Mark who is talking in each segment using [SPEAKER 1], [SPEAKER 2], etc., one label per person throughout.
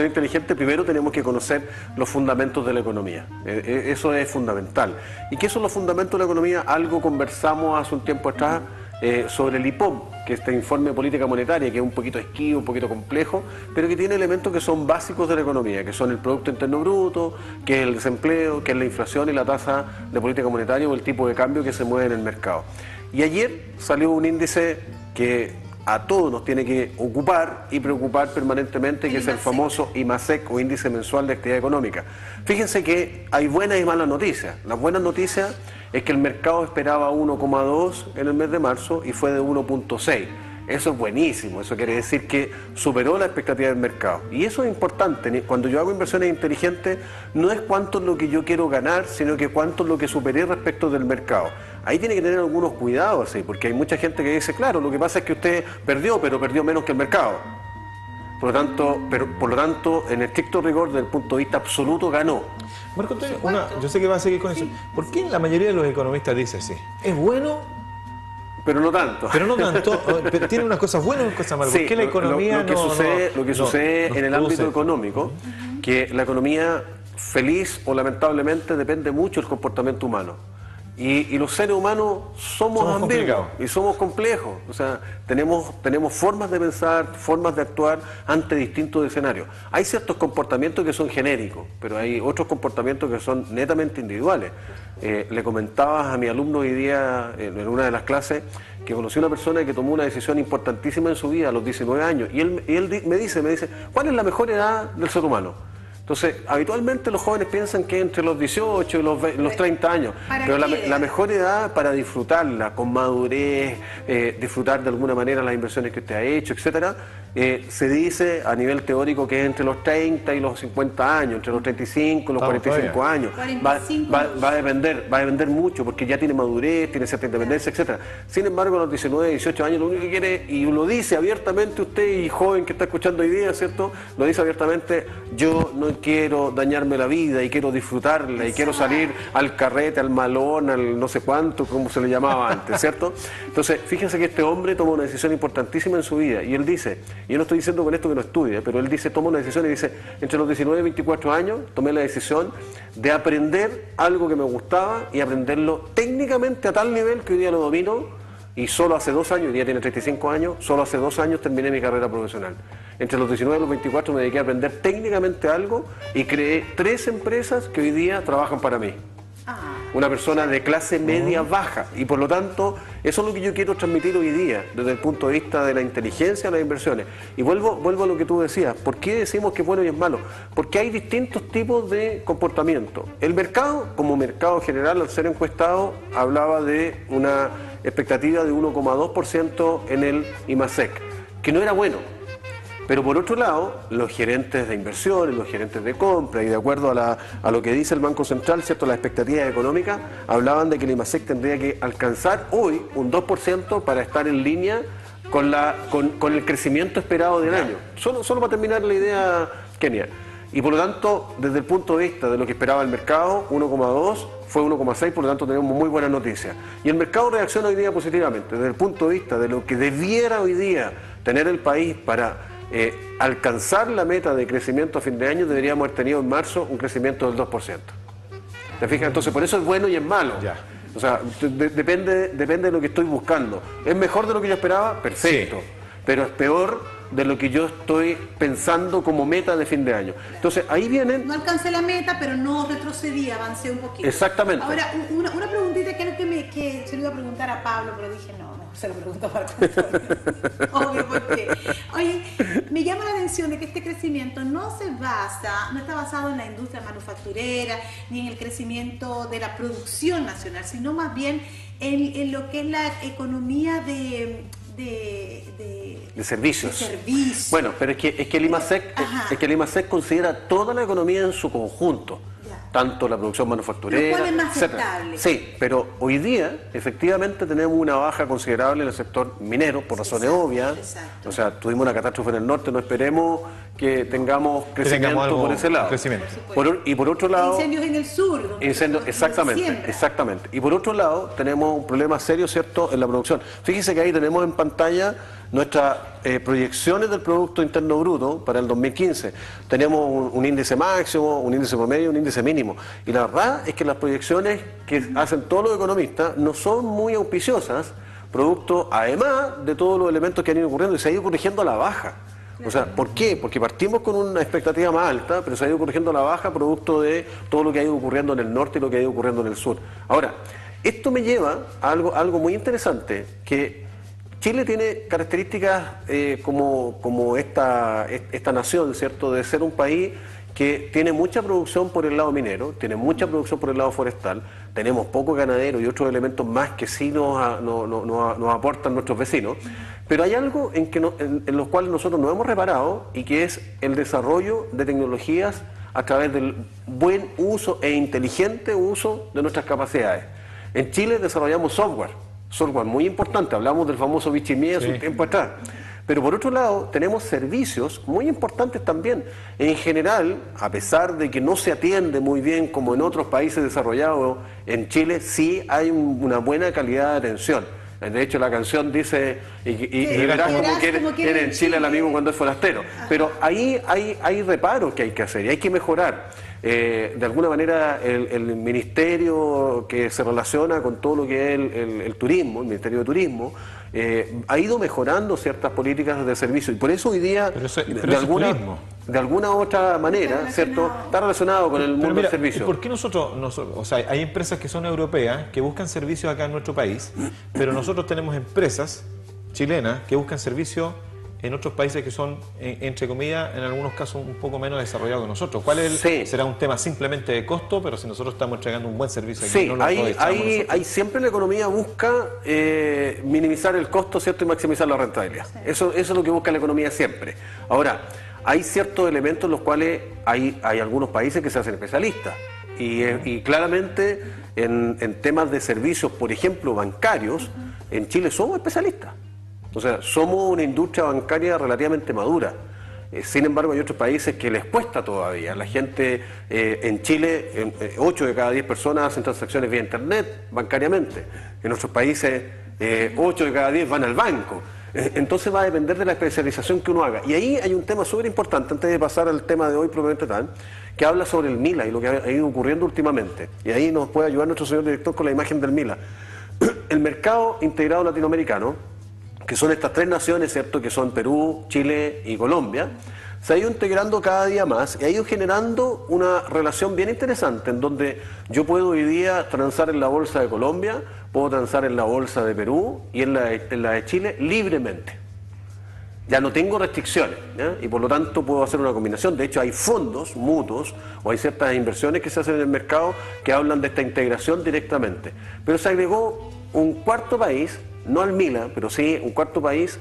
[SPEAKER 1] inteligente, primero tenemos que conocer los fundamentos de la economía. Eso es fundamental. ¿Y qué son los fundamentos de la economía? Algo conversamos hace un tiempo atrás sobre el IPOM, que es este informe de política monetaria, que es un poquito esquivo, un poquito complejo, pero que tiene elementos que son básicos de la economía, que son el Producto Interno Bruto, que es el desempleo, que es la inflación y la tasa de política monetaria o el tipo de cambio que se mueve en el mercado. Y ayer salió un índice que a todos nos tiene que ocupar y preocupar permanentemente, que es el famoso IMASEC o Índice Mensual de Actividad Económica. Fíjense que hay buenas y malas noticias. Las buenas noticias es que el mercado esperaba 1,2 en el mes de marzo y fue de 1,6. Eso es buenísimo, eso quiere decir que superó la expectativa del mercado. Y eso es importante. Cuando yo hago inversiones inteligentes, no es cuánto es lo que yo quiero ganar, sino que cuánto es lo que superé respecto del mercado. Ahí tiene que tener algunos cuidados, ¿sí? Porque hay mucha gente que dice, claro, lo que pasa es que usted perdió, pero perdió menos que el mercado. Por lo tanto, en estricto rigor, desde el punto de vista absoluto, ganó.
[SPEAKER 2] Marco Antonio, yo sé que va a seguir con eso. ¿Por qué la mayoría de los economistas dice así? ¿Es bueno?
[SPEAKER 1] Pero no tanto.
[SPEAKER 2] Pero no tanto. Pero tiene unas cosas buenas y unas cosas malas.
[SPEAKER 1] Sí,
[SPEAKER 2] ¿Por qué la economía
[SPEAKER 1] lo que sucede en el ámbito económico, que la economía, feliz o lamentablemente, depende mucho del comportamiento humano. Y los seres humanos somos ambiguos y somos complejos. O sea, tenemos formas de pensar, formas de actuar ante distintos escenarios. Hay ciertos comportamientos que son genéricos, pero hay otros comportamientos que son netamente individuales. Le comentaba a mi alumno hoy día en una de las clases que conocí a una persona que tomó una decisión importantísima en su vida a los 19 años. Y él me dice, ¿cuál es la mejor edad del ser humano? Entonces, habitualmente los jóvenes piensan que entre los 18 y los 30 años, pero la mejor edad para disfrutarla con madurez, disfrutar de alguna manera las inversiones que usted ha hecho, etcétera, se dice a nivel teórico que es entre los 30 y los 50 años, entre los 35 y los 45 años. Va a depender mucho porque ya tiene madurez, tiene cierta independencia, etcétera. Sin embargo, a los 19, 18 años lo único que quiere, y lo dice abiertamente usted y joven que está escuchando hoy día, ¿cierto? Lo dice abiertamente, yo no quiero dañarme la vida y quiero disfrutarla y quiero salir al carrete, al malón, al no sé cuánto, como se le llamaba antes, ¿cierto? Entonces, fíjense que este hombre toma una decisión importantísima en su vida y él dice, yo no estoy diciendo con esto que no estudie, pero él dice, toma una decisión y dice, entre los 19 y 24 años tomé la decisión de aprender algo que me gustaba y aprenderlo técnicamente a tal nivel que hoy día lo domino. Y solo hace 2 años, hoy día tiene 35 años, solo hace 2 años terminé mi carrera profesional. Entre los 19 y los 24 me dediqué a aprender técnicamente algo y creé 3 empresas que hoy día trabajan para mí. Una persona de clase media baja. Y por lo tanto, eso es lo que yo quiero transmitir hoy día, desde el punto de vista de la inteligencia de las inversiones. Y vuelvo a lo que tú decías. ¿Por qué decimos que es bueno y es malo? Porque hay distintos tipos de comportamiento. El mercado, como mercado general, al ser encuestado, hablaba de una expectativa de 1,2% en el IMASEC, que no era bueno. Pero por otro lado, los gerentes de inversiones, los gerentes de compra, y de acuerdo a lo que dice el Banco Central, ¿cierto?, las expectativas económicas, hablaban de que el IMASEC tendría que alcanzar hoy un 2% para estar en línea con el crecimiento esperado del año. Solo para terminar la idea, Kenia. Y por lo tanto, desde el punto de vista de lo que esperaba el mercado, 1,2 fue 1,6, por lo tanto tenemos muy buenas noticias. Y el mercado reacciona hoy día positivamente, desde el punto de vista de lo que debiera hoy día tener el país para alcanzar la meta de crecimiento a fin de año. Deberíamos haber tenido en marzo un crecimiento del 2%. ¿Te fijas? Entonces, por eso es bueno y es malo. O sea, depende de lo que estoy buscando. ¿Es mejor de lo que yo esperaba? Perfecto. Sí. Pero es peor de lo que yo estoy pensando como meta de fin de año. Entonces, ahí vienen...
[SPEAKER 3] No alcancé la meta, pero no retrocedí, avancé un poquito.
[SPEAKER 1] Exactamente.
[SPEAKER 3] Ahora, una preguntita que se lo iba a preguntar a Pablo, pero dije, no, se lo pregunto para obvio, porque, oye, me llama la atención de que este crecimiento no está basado en la industria manufacturera, ni en el crecimiento de la producción nacional, sino más bien en lo que es la economía de
[SPEAKER 1] servicios. Bueno, pero es que el IMASEC considera toda la economía en su conjunto. Tanto la producción manufacturera,
[SPEAKER 3] ¿cuál es más aceptable?
[SPEAKER 1] Sí, pero hoy día efectivamente tenemos una baja considerable en el sector minero, por razones obvias. O sea, tuvimos una catástrofe en el norte, no esperemos que tengamos crecimiento por ese lado. Y por otro lado...
[SPEAKER 3] Incendios en el sur.
[SPEAKER 1] Exactamente. Y por otro lado tenemos un problema serio, ¿cierto?, en la producción. Fíjense que ahí tenemos en pantalla nuestras proyecciones del Producto Interno Bruto para el 2015. Tenemos un índice máximo, un índice promedio, un índice mínimo. Y la verdad es que las proyecciones que hacen todos los economistas no son muy auspiciosas, producto además de todos los elementos que han ido ocurriendo y se ha ido corrigiendo a la baja. O sea, ¿por qué? Porque partimos con una expectativa más alta, pero se ha ido corrigiendo a la baja producto de todo lo que ha ido ocurriendo en el norte y lo que ha ido ocurriendo en el sur. Ahora, esto me lleva a algo muy interesante, que Chile tiene características como esta nación, ¿cierto?, de ser un país que tiene mucha producción por el lado minero, tiene mucha producción por el lado forestal, tenemos poco ganadero y otros elementos más que sí nos aportan nuestros vecinos, pero hay algo en los cuales nosotros no hemos reparado y que es el desarrollo de tecnologías a través del buen uso e inteligente uso de nuestras capacidades. En Chile desarrollamos software muy importante, hablamos del famoso Bichimie hace un tiempo atrás. Pero por otro lado, tenemos servicios muy importantes también. En general, a pesar de que no se atiende muy bien como en otros países desarrollados, en Chile sí hay una buena calidad de atención. De hecho, la canción dice, y verás como quiere en Chile el amigo cuando es forastero. Pero ahí hay reparos que hay que hacer y hay que mejorar. De alguna manera, el ministerio que se relaciona con todo lo que es el turismo, el Ministerio de Turismo, ha ido mejorando ciertas políticas de servicio y por eso hoy día de alguna otra manera, ¿cierto?, está relacionado con el mundo del servicio.
[SPEAKER 2] ¿Por qué nosotros, o sea, hay empresas que son europeas que buscan servicios acá en nuestro país, pero nosotros tenemos empresas chilenas que buscan servicios en otros países que son, entre comillas, en algunos casos un poco menos desarrollados que nosotros? ¿Cuál es será un tema simplemente de costo, pero si nosotros estamos entregando un buen servicio aquí, no lo aprovechamos nosotros?
[SPEAKER 1] Siempre la economía busca minimizar el costo, ¿cierto?, y maximizar la rentabilidad. Eso es lo que busca la economía siempre. Ahora, hay ciertos elementos en los cuales hay algunos países que se hacen especialistas. Y claramente en temas de servicios, por ejemplo, bancarios, en Chile somos especialistas. O sea, somos una industria bancaria relativamente madura. Sin embargo, hay otros países que les cuesta todavía. La gente en Chile, 8 de cada 10 personas hacen transacciones vía internet, bancariamente. En otros países, 8 de cada 10 van al banco. Entonces va a depender de la especialización que uno haga. Y ahí hay un tema súper importante, antes de pasar al tema de hoy propiamente tal, que habla sobre el MILA y lo que ha ido ocurriendo últimamente. Y ahí nos puede ayudar nuestro señor director con la imagen del MILA. El mercado integrado latinoamericano, que son estas tres naciones, ¿cierto?, que son Perú, Chile y Colombia, se ha ido integrando cada día más y ha ido generando una relación bien interesante en donde yo puedo hoy día transar en la bolsa de Colombia, puedo transar en la bolsa de Perú y en la de Chile libremente. Ya no tengo restricciones, ¿ya? Y por lo tanto puedo hacer una combinación. De hecho, hay fondos mutuos o hay ciertas inversiones que se hacen en el mercado que hablan de esta integración directamente. Pero se agregó un cuarto país, no al MILA, pero sí un cuarto país,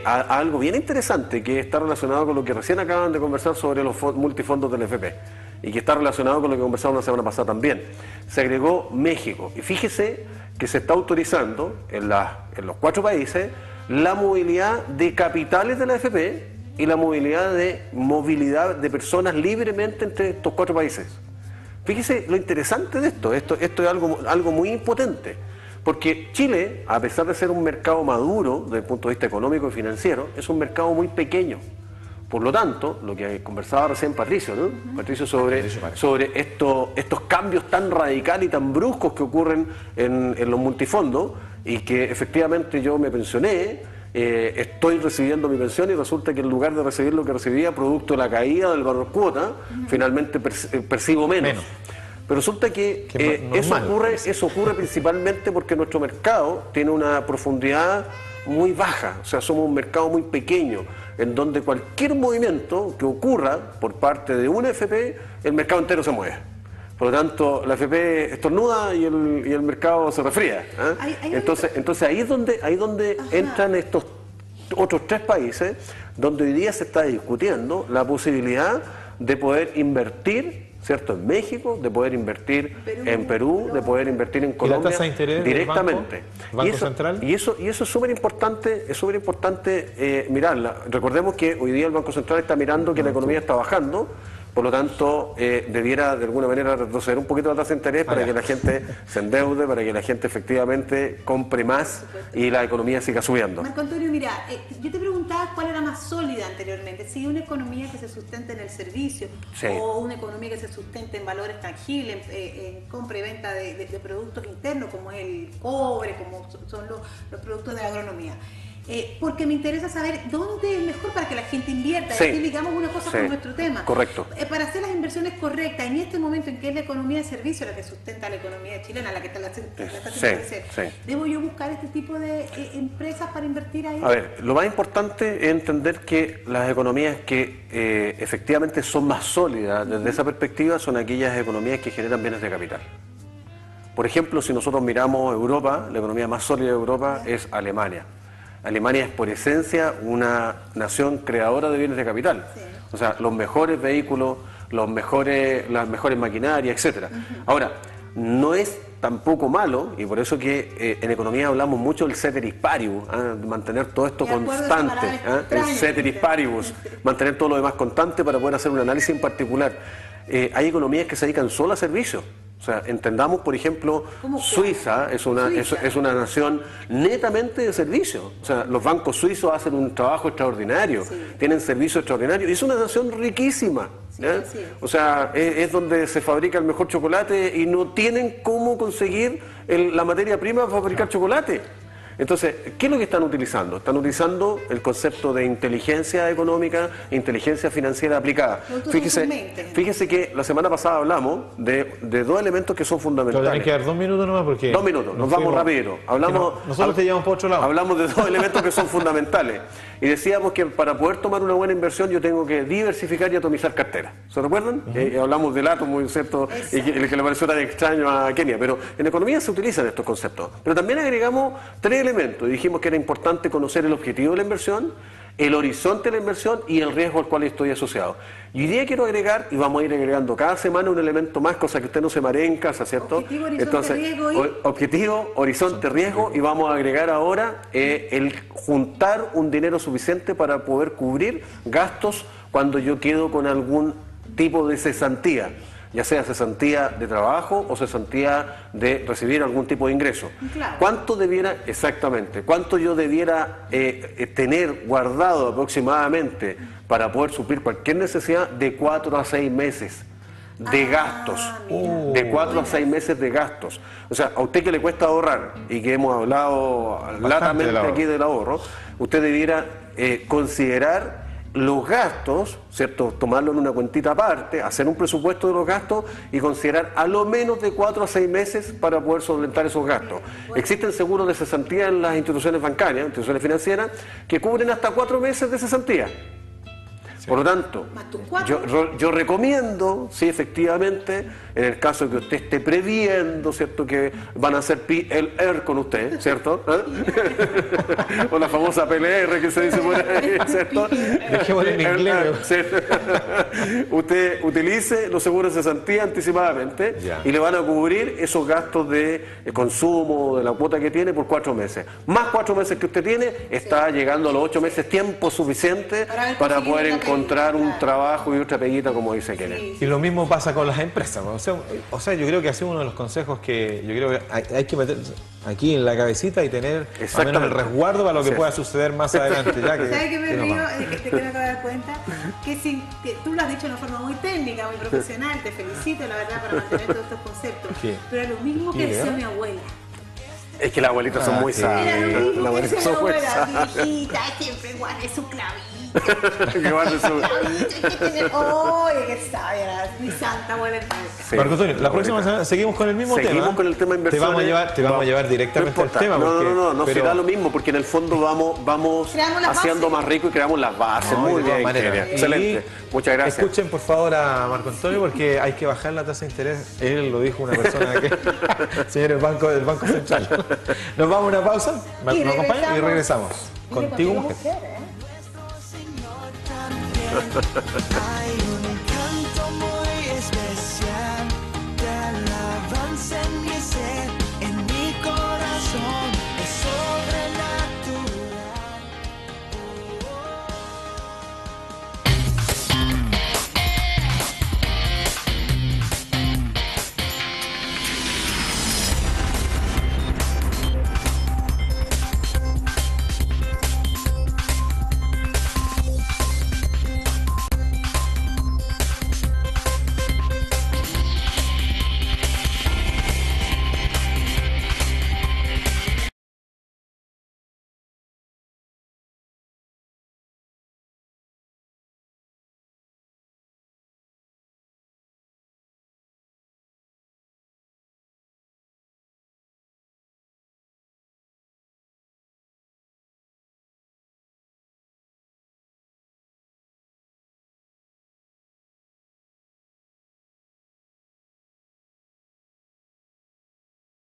[SPEAKER 1] a algo bien interesante que está relacionado con lo que recién acaban de conversar sobre los multifondos del FP y que está relacionado con lo que conversamos la semana pasada también. Se agregó México y fíjese que se está autorizando en los 4 países la movilidad de capitales de la FP y la movilidad de personas libremente entre estos 4 países. Fíjese lo interesante de esto es algo muy potente. Porque Chile, a pesar de ser un mercado maduro desde el punto de vista económico y financiero, es un mercado muy pequeño. Por lo tanto, lo que conversaba recién Patricio, ¿no? Patricio sobre estos cambios tan radicales y tan bruscos que ocurren en los multifondos y que efectivamente yo me pensioné, estoy recibiendo mi pensión y resulta que en lugar de recibir lo que recibía producto de la caída del valor cuota, finalmente percibo menos. Pero resulta que eso ocurre principalmente porque nuestro mercado tiene una profundidad muy baja, o sea, somos un mercado muy pequeño, en donde cualquier movimiento que ocurra por parte de una FP, el mercado entero se mueve. Por lo tanto, la FP estornuda y el mercado se resfría, ¿eh? Entonces ahí es donde entran estos otros 3 países, donde hoy día se está discutiendo la posibilidad de poder invertir, ¿cierto?, en México, de poder invertir en Perú, de poder invertir en Colombia.
[SPEAKER 2] ¿Y la tasa de interés
[SPEAKER 1] directamente?
[SPEAKER 2] ¿Banco Central?
[SPEAKER 1] Y eso es súper importante, mirarla. Recordemos que hoy día el Banco Central está mirando que la economía está bajando, por lo tanto debiera de alguna manera retroceder un poquito la tasa de interés para que la gente se endeude, para que la gente efectivamente compre más y la economía siga subiendo.
[SPEAKER 3] Marco Antonio, mira, yo te preguntaba cuál era más sólida anteriormente, si una economía que se sustenta en el servicio o una economía que se sustenta en valores tangibles, en compra y venta de productos internos como es el cobre, como son los productos de la agronomía. Porque me interesa saber dónde es mejor para que la gente invierta. Y aquí ligamos una cosa con nuestro tema.
[SPEAKER 1] Correcto.
[SPEAKER 3] Para hacer las inversiones correctas, en este momento en que es la economía de servicio la que sustenta la economía chilena, la que está ¿debo yo buscar este tipo de empresas para invertir ahí?
[SPEAKER 1] A ver, lo más importante es entender que las economías que efectivamente son más sólidas desde esa perspectiva son aquellas economías que generan bienes de capital. Por ejemplo, si nosotros miramos Europa, la economía más sólida de Europa es Alemania. Alemania es por esencia una nación creadora de bienes de capital, o sea, los mejores vehículos, las mejores maquinarias, etcétera. Ahora, no es tampoco malo, y por eso que en economía hablamos mucho del ceteris paribus, mantener todo esto constante, el ceteris paribus, mantener todo lo demás constante para poder hacer un análisis en particular. Hay economías que se dedican solo a servicios. O sea, entendamos, por ejemplo, Suiza es una nación netamente de servicios. O sea, los bancos suizos hacen un trabajo extraordinario, tienen servicios extraordinarios, y es una nación riquísima. O sea, es donde se fabrica el mejor chocolate y no tienen cómo conseguir la materia prima para fabricar chocolate. Entonces, ¿qué es lo que están utilizando? Están utilizando el concepto de inteligencia económica e inteligencia financiera aplicada. Fíjese que la semana pasada hablamos de dos elementos que son fundamentales.
[SPEAKER 2] Tenés que dar 2 minutos nomás porque...
[SPEAKER 1] 2 minutos, nos vamos rápido.
[SPEAKER 2] Nosotros te llevamos por otro lado.
[SPEAKER 1] Hablamos de dos elementos que son fundamentales. Y decíamos que para poder tomar una buena inversión yo tengo que diversificar y atomizar cartera. ¿Se recuerdan? Hablamos del átomo, ¿cierto? Y que le pareció tan extraño a Kenia. Pero en economía se utilizan estos conceptos. Pero también agregamos 3 elementos. Dijimos que era importante conocer el objetivo de la inversión, el horizonte de la inversión y el riesgo al cual estoy asociado. Y hoy día quiero agregar, y vamos a ir agregando cada semana un elemento más, cosa que usted no se maree en casa, ¿cierto?
[SPEAKER 3] Objetivo, horizonte, riesgo y...
[SPEAKER 1] Objetivo, horizonte, riesgo, y vamos a agregar ahora el juntar un dinero suficiente para poder cubrir gastos cuando yo quedo con algún tipo de cesantía, ya sea cesantía de trabajo o cesantía de recibir algún tipo de ingreso.
[SPEAKER 3] Claro.
[SPEAKER 1] ¿Cuánto yo debiera tener guardado aproximadamente para poder suplir cualquier necesidad? De 4 a 6 meses de gastos. De 4 a 6 meses de gastos. O sea, a usted que le cuesta ahorrar y que hemos hablado latamente aquí del ahorro, usted debiera considerar los gastos, ¿cierto? Tomarlo en una cuentita aparte, hacer un presupuesto de los gastos y considerar a lo menos de 4 a 6 meses para poder solventar esos gastos. Existen seguros de cesantía en las instituciones bancarias, instituciones financieras, que cubren hasta 4 meses de cesantía. Por lo tanto, yo recomiendo, sí, efectivamente, en el caso de que usted esté previendo, ¿cierto?, que van a hacer PLR con usted, ¿cierto? O la famosa PLR que se dice por ahí, ¿cierto?
[SPEAKER 2] Dejémoslo en inglés.
[SPEAKER 1] Usted utilice los seguros de cesantía anticipadamente y le van a cubrir esos gastos de consumo, de la cuota que tiene por 4 meses. Más 4 meses que usted tiene, está llegando a los 8 meses, tiempo suficiente para poder encontrar un trabajo y otra peguita, como dice Kenneth.
[SPEAKER 2] Y lo mismo pasa con las empresas. O sea, yo creo que ha sido uno de los consejos que yo creo que hay que meter aquí en la cabecita y tener al menos el resguardo para lo que pueda suceder más adelante.
[SPEAKER 3] ¿Sabes qué me río? Que me acabo de dar cuenta que tú lo has dicho de una forma muy técnica, muy profesional. Te felicito, la verdad, para mantener todos estos conceptos. Pero es lo mismo que decía mi abuela.
[SPEAKER 1] Es que las abuelitas son muy sabias.
[SPEAKER 3] Las abuelitas son muy sabias. Viejita, siempre guarde su clavito.
[SPEAKER 1] Que guarde su...
[SPEAKER 3] Oye, qué sabia, mi santa abuela.
[SPEAKER 2] Marco Antonio, la próxima semana seguimos con el mismo tema.
[SPEAKER 1] Seguimos con el tema de inversiones.
[SPEAKER 2] Te vamos a llevar directamente al tema.
[SPEAKER 1] No, será lo mismo, porque en el fondo vamos haciendo más rico y creamos las bases. Muy bien, excelente. Muchas gracias.
[SPEAKER 2] Escuchen por favor a Marco Antonio, porque hay que bajar la tasa de interés. Él lo dijo una persona que señor del Banco Central. Nos vamos a una pausa, nos acompañan y regresamos. Contigo, mujer.
[SPEAKER 4] Hay un